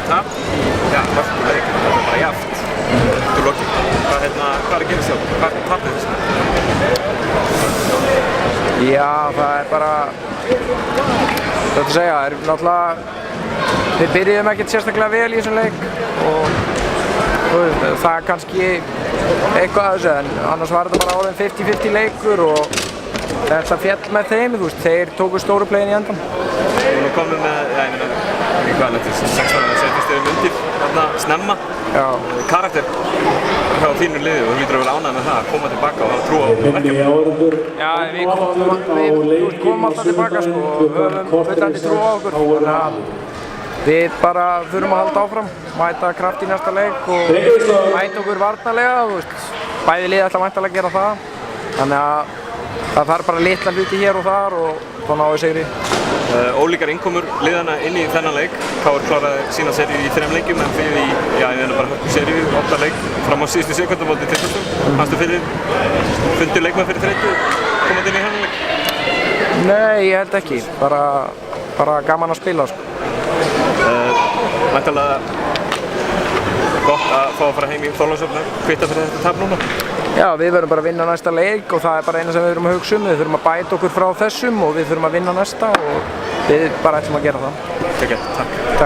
að tap, já, hörkuleik, þetta er bara jafnt út úr lokin. Hvað er að gerast hjá okkur? Hvað tapir þessu? Já, það er bara, þetta að segja, það er náttúrulega, við byrjuðum ekkert sérstaklega vel í þessum leik og það er kannski eitthvað að þessu, en annars var þetta bara orðinn 50-50 leikur og þetta fjall með þeim, þú veist, þeir tóku stóru plegin í endan. Nú komum við með, já, ég meina, hvað er þetta, 16 eða 17 stigum undir, þarna snemma. Já. Karakter hjá þínu liði og þú lítur að vera ánægð með það að koma tilbaka og hafa trú á verkefni. Já, við komum alltaf tilbaka sko og höfum fullandi trú á okkur, þannig að við bara þurfum að halda áfram, mæta kraft í næsta leik og mæta okkur varnarlega, þú veist, bæði lið ætla væntanlega að gera það, þannig að það þarf bara litla hluti hér og þar og þá náum við sigri. Ólíkar innkomur liðana inn í þennan leik. KR kláraði sína seríu í 3 leikjum en þið í, já, ég meina bara hörku seríu, 8 leik fram á síðustu sekundum móti Tindastól. Fannstu fundir leikmenn fyrir þreytu komandi inn í þennan leik? Nei, ég held ekki. Bara gaman að spila sko. Væntanlega gott að fá að fara heim í Þorlákshöfn og kvitta fyrir þetta tap núna. Já, við verðum bara að vinna næsta leik og það er bara eina sem við þurfum að hugsa um. Við þurfum að bæta okkur frá þessum og við þurfum að vinna næsta og við bara ætlum að gera það. Takk.